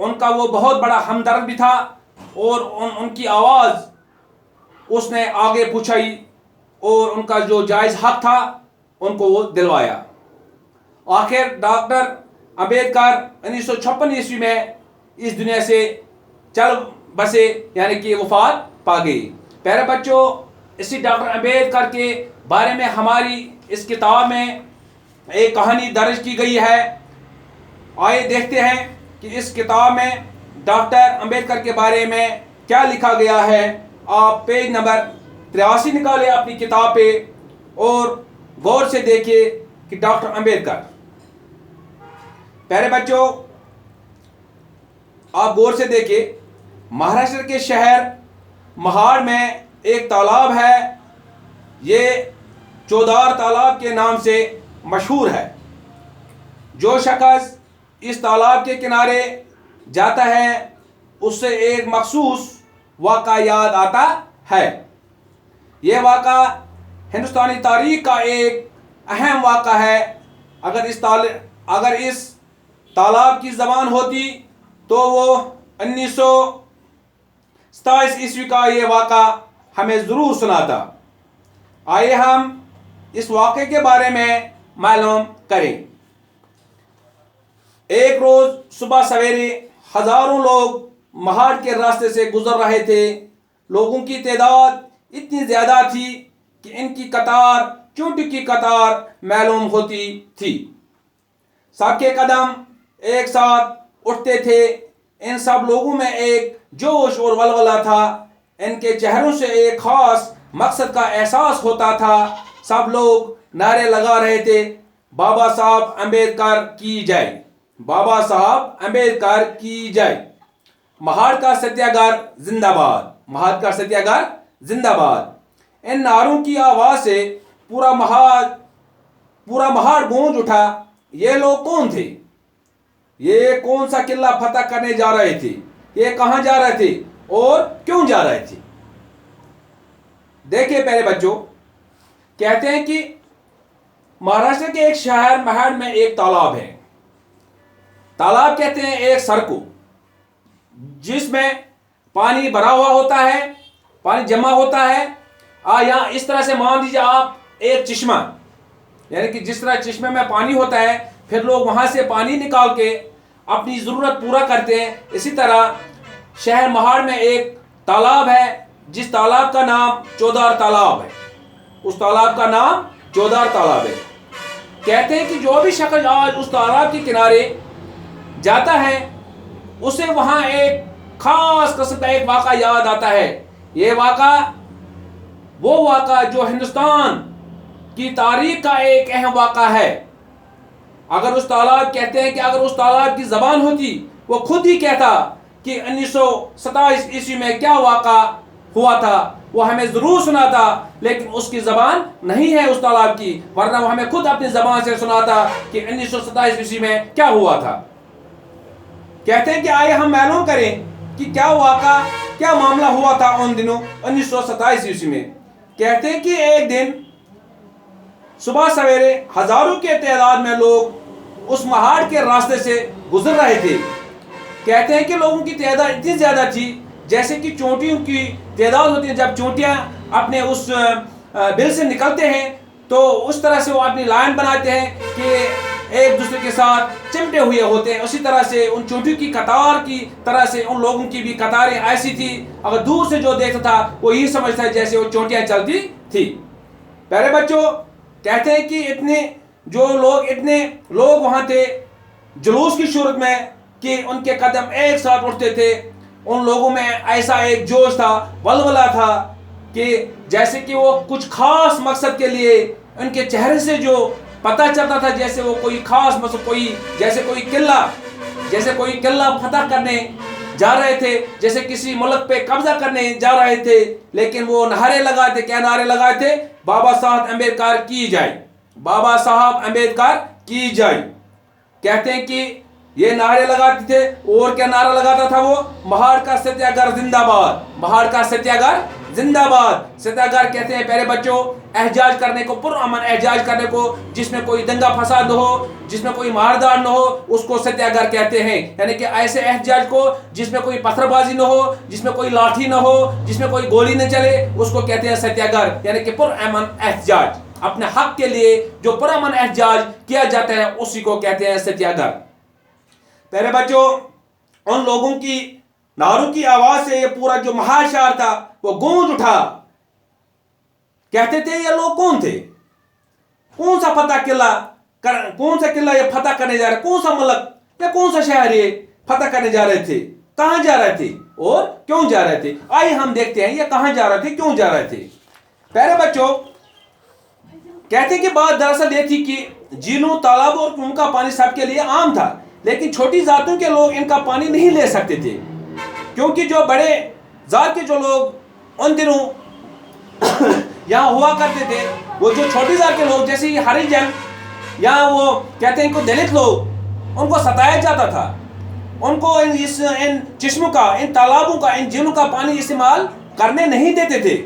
ان کا وہ بہت بڑا ہمدرد بھی تھا اور ان کی آواز اس نے آگے پہنچائی اور ان کا جو جائز حق تھا ان کو وہ دلوایا. آخر ڈاکٹر امبیڈکر 1956 میں اس دنیا سے چل بسے، یعنی کہ وفات پا گئی. پیارے بچوں، اسی ڈاکٹر امبیڈکر کے بارے میں ہماری اس کتاب میں ایک کہانی درج کی گئی ہے. آئے دیکھتے ہیں کہ اس کتاب میں ڈاکٹر امبیڈکر کے بارے میں کیا لکھا گیا ہے. آپ پیج نمبر 83 نکالیں اپنی کتاب پہ اور غور سے دیکھیے کہ ڈاکٹر امبیڈکر. پیارے بچوں، آپ غور سے دیکھیے، مہاراشٹر کے شہر مہاڑ میں ایک تالاب ہے. یہ چودار تالاب کے نام سے مشہور ہے. جو شخص اس تالاب کے کنارے جاتا ہے اس سے ایک مخصوص واقعہ یاد آتا ہے. یہ واقعہ ہندوستانی تاریخ کا ایک اہم واقعہ ہے. اگر اس تالاب کی زبان ہوتی تو وہ 1927 کا یہ واقعہ ہمیں ضرور سناتا. آئیے ہم اس واقعے کے بارے میں معلوم کریں. ایک روز صبح سویرے ہزاروں لوگ مہاڑ کے راستے سے گزر رہے تھے. لوگوں کی تعداد اتنی زیادہ تھی کہ ان کی قطار چونٹی کی قطار معلوم ہوتی تھی. سب کے قدم ایک ساتھ اٹھتے تھے. ان سب لوگوں میں ایک جوش اور ولولہ تھا. ان کے چہروں سے ایک خاص مقصد کا احساس ہوتا تھا. سب لوگ نعرے لگا رہے تھے، بابا صاحب امبیڈکر کی جائے، بابا صاحب امبیڈکر کی جائے، مہاڑ کا ستیہ گرہ زندہ باد، مہاڑ کا ستیہ گرہ زندہ باد. ان نعروں کی آواز سے پورا مہاڑ گونج اٹھا. یہ لوگ کون تھے؟ یہ کون سا قلعہ فتح کرنے جا رہے تھے؟ یہ کہاں جا رہے تھے اور کیوں جا رہے تھے؟ دیکھیں پیارے بچوں، کہتے ہیں کہ مہاراشٹر کے ایک شہر مہاڑ میں ایک تالاب ہے. تالاب کہتے ہیں ایک سر کو جس میں پانی بھرا ہوا ہوتا ہے، پانی جمع ہوتا ہے. یہاں اس طرح سے مان لیجیے آپ ایک چشمہ، یعنی کہ جس طرح چشمے میں پانی ہوتا ہے پھر لوگ وہاں سے پانی نکال کے اپنی ضرورت پورا کرتے ہیں. اسی طرح شہر مہاڑ میں ایک تالاب ہے جس تالاب کا نام چودار تالاب ہے. اس تالاب کا نام چودار تالاب ہے. کہتے ہیں کہ جو بھی شخص آج اس تالاب کے کنارے جاتا ہے اسے وہاں ایک خاص قسم کا ایک واقعہ یاد آتا ہے. یہ واقعہ وہ واقعہ جو ہندوستان کی تاریخ کا ایک اہم واقعہ ہے. اگر اس تالاب کہتے ہیں کہ اگر اس تالاب کی زبان ہوتی وہ خود ہی کہتا کہ 1927 میں کیا واقعہ ہوا تھا، وہ ہمیں ضرور سناتا. لیکن اس کی زبان نہیں ہے اس تالاب کی، ورنہ وہ ہمیں خود اپنی زبان سے سناتا کہ 1927 میں کیا ہوا تھا. کہتے ہیں کہ آئے ہم معلوم کریں کہ کیا واقعہ، کیا معاملہ ہوا تھا ان دنوں 1927 میں. کہتے ہیں کہ ایک دن صبح سویرے ہزاروں کے تعداد میں لوگ اس مہاڑ کے راستے سے گزر رہے تھے. کہتے ہیں کہ لوگوں کی تعداد اتنی زیادہ تھی جیسے کہ چونٹیوں کی تعداد ہوتی ہے. جب چونٹیاں اپنے اس بل سے نکلتے ہیں تو اس طرح سے وہ اپنی لائن بناتے ہیں کہ ایک دوسرے کے ساتھ چمٹے ہوئے ہوتے ہیں. اسی طرح سے ان چونٹیوں کی قطار کی طرح سے ان لوگوں کی بھی قطاریں ایسی تھی، اگر دور سے جو دیکھتا تھا وہ یہی سمجھتا ہے جیسے وہ چونٹیاں چلتی تھی. پیارے بچوں، کہتے ہیں کہ اتنے لوگ وہاں تھے جلوس کی صورت میں کہ ان کے قدم ایک ساتھ اٹھتے تھے. ان لوگوں میں ایسا ایک جوش تھا، ولولہ تھا کہ جیسے کہ وہ کچھ خاص مقصد کے لیے ان کے چہرے سے جو پتہ چلتا تھا جیسے وہ کوئی خاص مقصد، جیسے کوئی قلعہ فتح کرنے جا رہے تھے، جیسے کسی ملک پہ قبضہ کرنے جا رہے تھے. لیکن وہ نعرے لگائے تھے. کیا نعرے لگائے تھے؟ بابا صاحب امبیڈکر کی جائے، بابا صاحب امبیڈکر کی جائے. کہتے ہیں کہ یہ نعرے لگاتے تھے. اور کیا نعرہ لگاتا تھا وہ؟ مہاڑ کا ستیہ گرہ زندہ باد، مہاڑ کا ستیہ گرہ زندہ باد۔ ستیاگرہ کہتے ہیں پیارے بچوں احتجاج کرنے کو، پرامن احتجاج کرنے کو، جس میں کوئی دنگا فساد نہ ہو، جس میں کوئی ماردار نہ ہو، اس کو ستیاگرہ کہتے ہیں۔ یعنی کہ ایسے احتجاج کو جس میں کوئی پتھر بازی نہ ہو، جس میں کوئی لاٹھی نہ ہو، جس میں کوئی گولی نہ چلے، اس کو کہتے ہیں ستیاگرہ، یعنی کہ پرامن احتجاج۔ اپنے حق کے لیے جو پرامن احتجاج کیا جاتا ہے اسی کو کہتے ہیں ستیاگرہ۔ پیارے بچوں ان لوگوں کی نعروں کی آواز سے یہ پورا جو مہا شہر تھا وہ گونج اٹھا۔ کہتے تھے یہ لوگ کون تھے؟ کون سا قلعہ یہ فتح کرنے جا رہے، کون سا ملک یا کون سا شہر یہ فتح کرنے جا رہے تھے، کہاں جا رہے تھے اور کیوں جا رہے تھے؟ آئیے ہم دیکھتے ہیں یہ کہاں جا رہے تھے، کیوں جا رہے تھے۔ پیارے بچوں کہتے کہ بات دراصل یہ تھی کہ جھیلوں، تالابوں اور کنووں کا پانی سب کے لیے عام تھا، لیکن چھوٹی ذاتوں کے لوگ ان کا پانی نہیں لے سکتے تھے، کیونکہ جو بڑے ذات کے جو لوگ ان دنوں یہاں ہوا کرتے تھے، وہ جو چھوٹی ذات کے لوگ جیسے ہریجن یا وہ کہتے ہیں کہ دلت لوگ، ان کو ستایا جاتا تھا، ان کو ان چشموں کا، ان تالابوں کا، ان جھیلوں کا پانی استعمال کرنے نہیں دیتے تھے۔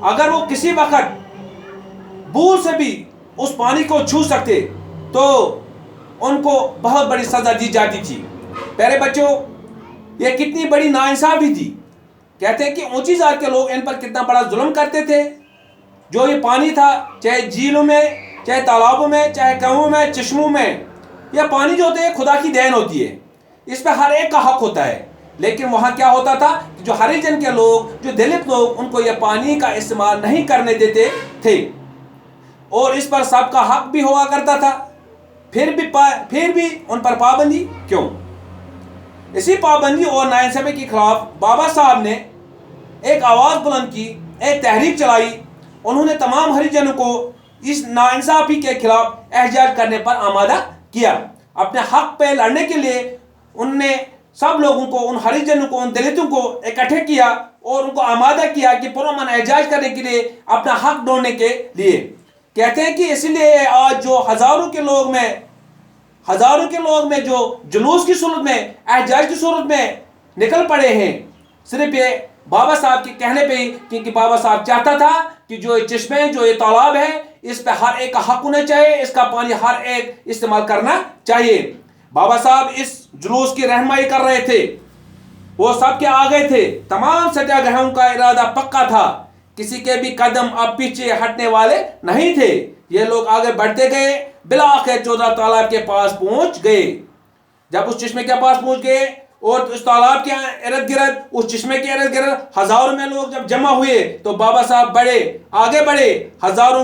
اگر وہ کسی وقت بھول سے بھی اس پانی کو چھو سکتے تو ان کو بہت بڑی سزا دی جاتی تھی۔ پیارے بچوں یہ کتنی بڑی ناانصافی تھی۔ کہتے ہیں کہ اونچی ذات کے لوگ ان پر کتنا بڑا ظلم کرتے تھے۔ جو یہ پانی تھا، چاہے جھیلوں میں، چاہے تالابوں میں، چاہے کنووں میں، چشموں میں، یہ پانی جو ہوتے ہیں خدا کی دین ہوتی ہے، اس پہ ہر ایک کا حق ہوتا ہے، لیکن وہاں کیا ہوتا تھا کہ جو ہریجن کے لوگ، جو دلت لوگ، ان کو یہ پانی کا استعمال نہیں کرنے دیتے تھے، اور اس پر سب کا حق بھی ہوا کرتا تھا، پھر بھی ان پر پابندی کیوں؟ اسی پابندی اور ناانصافی کے خلاف بابا صاحب نے ایک آواز بلند کی، ایک تحریک چلائی۔ انہوں نے تمام ہریجنوں کو اس ناانصافی کے خلاف احتجاج کرنے پر آمادہ کیا۔ اپنے حق پہ لڑنے کے لیے ان نے سب لوگوں کو، ان ہریجنوں کو، ان دلتوں کو اکٹھے کیا اور ان کو آمادہ کیا کہ پرامن احتجاج کرنے کے لیے، اپنا حق ڈھونڈنے کے لیے۔ کہتے ہیں کہ اسی لیے آج جو ہزاروں کے لوگ میں جو جلوس کی صورت میں، احتجاج کی صورت میں نکل پڑے ہیں، صرف یہ بابا صاحب کے کہنے پہ ہی، کیونکہ بابا صاحب چاہتا تھا کہ جو یہ چشمے، جو یہ تالاب ہے، اس پہ ہر ایک کا حق ہونا چاہیے، اس کا پانی ہر ایک استعمال کرنا چاہیے۔ بابا صاحب اس جلوس کی رہنمائی کر رہے تھے، وہ سب کے آگے تھے، تمام ستیاگرہیوں کا ارادہ پکا تھا، کسی کے بھی قدم اب پیچھے ہٹنے والے نہیں تھے۔ یہ لوگ آگے بڑھتے گئے، بالآخر 14 تالاب کے پاس پہنچ گئے۔ جب اس چشمے کے پاس پہنچ گئے اور اس تالاب کے ارد گرد، اس چشمے کے ارد گرد ہزاروں میں لوگ جب جمع ہوئے تو بابا صاحب آگے بڑھے، ہزاروں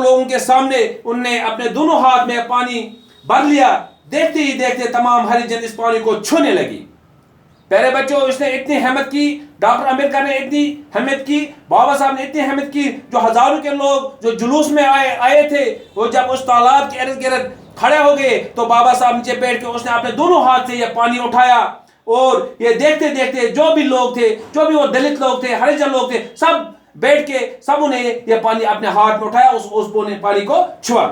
لوگوں کے سامنے ان نے اپنے دونوں ہاتھ میں پانی بھر لیا۔ دیکھتے ہی دیکھتے تمام ہریجن اس پانی کو چھونے لگی۔ پیارے بچوں اس نے اتنی ہمت کی، ڈاکٹر امبیڈکر نے اتنی ہمت کی، بابا صاحب نے اتنی ہمت کی، جو ہزاروں کے لوگ جو جلوس میں آئے تھے، وہ جب اس تالاب کے ارد گرد کھڑے ہو گئے تو بابا صاحب نیچے بیٹھ کے اس نے اپنے دونوں ہاتھ سے یہ پانی اٹھایا، اور یہ دیکھتے دیکھتے جو بھی لوگ تھے، جو بھی وہ دلت لوگ تھے، ہریجن لوگ تھے، سب بیٹھ کے سب نے یہ پانی اپنے ہاتھ میں اٹھایا، اس پانی کو چھوا،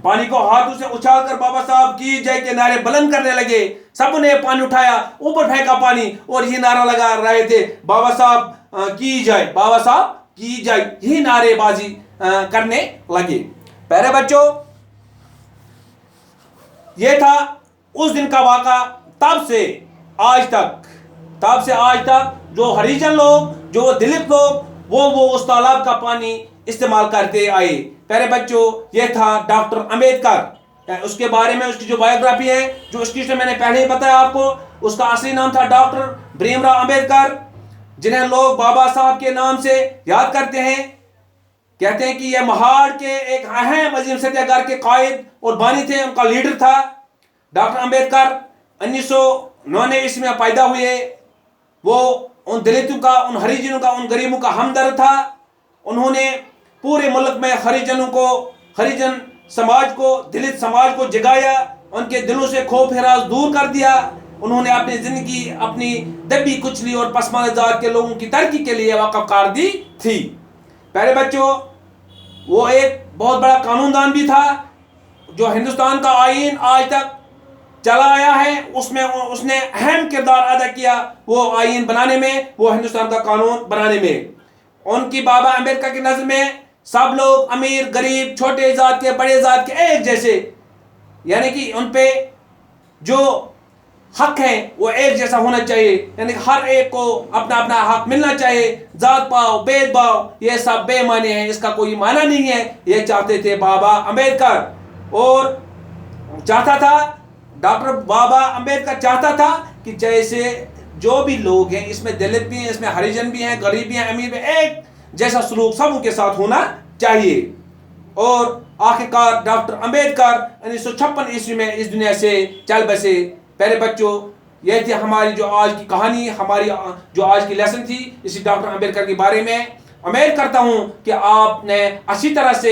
پانی کو ہاتھوں سے اچھال کر بابا صاحب کی جائے کے نعرے بلند کرنے لگے۔ سب نے پانی اٹھایا، اوپر پھینکا پانی، اور یہ نعرہ لگا رہے تھے، بابا صاحب کی جائے، بابا صاحب کی جائے، یہی نعرے بازی کرنے لگے۔ پیارے بچوں یہ تھا اس دن کا واقعہ۔ تب سے آج تک جو ہریجن لوگ، جو دلت لوگ، وہ اس تالاب کا پانی استعمال کرتے آئے۔ پیارے بچوں یہ تھا ڈاکٹر امبیڈکر، اس کے بارے میں اس کی جو بایوگرافی ہے، جو اس کی میں نے پہلے ہی بتایا آپ کو، اس کا اصلی نام تھا ڈاکٹر بھیم راؤ امبیڈکر، جنہیں لوگ بابا صاحب کے نام سے یاد کرتے ہیں۔ کہتے ہیں کہ یہ مہاڑ کے ایک اہم عظیم ستیاگرہ کے قائد اور بانی تھے، ان کا لیڈر تھا۔ ڈاکٹر امبیڈکر 1909 عیسوی میں پیدا ہوئے۔ وہ ان دلتوں کا، ان ہریجنوں کا، ان غریبوں کا ہمدرد تھا۔ انہوں نے پورے ملک میں ہریجن سماج کو، دلت سماج کو جگایا، ان کے دلوں سے خوف ہراس دور کر دیا۔ انہوں نے اپنی زندگی اپنی دبی کچلی اور پسماندہ ذات کے لوگوں کی ترقی کے لیے وقف کر دی تھی۔ پیارے بچوں وہ ایک بہت بڑا قانون دان بھی تھا، جو ہندوستان کا آئین آج تک چلایا ہے، اس نے اہم کردار ادا کیا وہ آئین بنانے میں، وہ ہندوستان کا قانون بنانے میں۔ ان کی بابا امبیڈکر کی نظر میں سب لوگ امیر غریب چھوٹے ذات کے بڑے ذات کے ایک جیسے، یعنی کہ ان پہ جو حق ہے وہ ایک جیسا ہونا چاہیے، یعنی کہ ہر ایک کو اپنا اپنا حق ملنا چاہیے۔ ذات پاؤ بید بھاؤ یہ سب بے معنی ہیں، اس کا کوئی معنی نہیں ہے۔ یہ چاہتے تھے بابا امبیڈکر، اور چاہتا تھا ڈاکٹر بابا امبیڈکر چاہتا تھا کہ جیسے جو بھی لوگ ہیں، اس میں دلت بھی ہیں، اس میں ہریجن بھی ہیں، غریب بھی ہیں، امیر بھی، ایک جیسا سلوک سب کے ساتھ ہونا چاہیے۔ اور آخرکار ڈاکٹر امبیڈکر 1956 عیسوی میں اس دنیا سے چل بسے۔ پیارے بچوں، یہ تھی ہماری جو آج کی کہانی، ہماری جو آج کی لیسن تھی اسی ڈاکٹر امبیڈکر کے بارے میں۔ امید کرتا ہوں کہ آپ نے اچھی طرح سے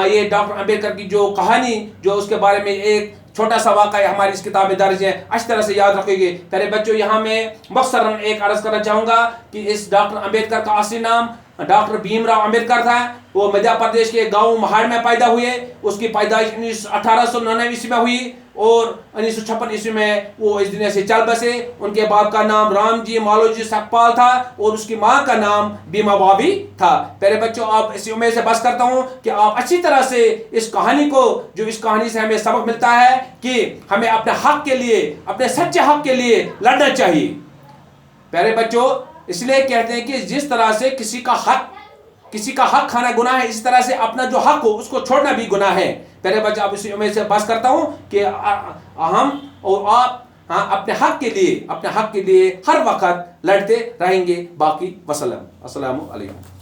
یہ ڈاکٹر امبیڈکر کی جو کہانی، جو اس کے بارے میں ایک چھوٹا سا واقعہ ہماری اس کتاب میں درج ہے، اچھی طرح سے یاد رکھیں گے۔ پیارے بچوں، یہاں میں مختصراً ایک عرض کرنا چاہوں گا کہ اس ڈاکٹر امبیڈکر کا اصلی نام ڈاکٹر بھیم راؤ امبیڈکر تھا۔ وہ مدھیہ پردیش کے گاؤں مہاڑ میں پیدا ہوئے۔ اس کی پیدائش 1899 عیسوی میں ہوئی اور 1956 عیسوی میں وہ اس دنیا سے چل بسے۔ ان کے باپ کا نام رام جی مالوجی سکپال تھا اور اس کی ماں کا نام بیما بابی تھا۔ پیارے بچوں، آپ اسی امید سے بس کرتا ہوں کہ آپ اچھی طرح سے اس کہانی کو، جو اس کہانی سے ہمیں سبق ملتا ہے کہ ہمیں اپنے حق کے لیے، اپنے سچے حق کے لیے لڑنا چاہیے۔ پیارے بچوں، اس لیے کہتے ہیں کہ جس طرح سے کسی کا حق کھانا گناہ ہے، اسی طرح سے اپنا جو حق ہو اس کو چھوڑنا بھی گناہ ہے۔ پیارے بچوں، آپ اسی امید سے بس کرتا ہوں کہ ہم اور آپ اپنے حق کے لیے ہر وقت لڑتے رہیں گے۔ باقی وسلم، السلام علیکم۔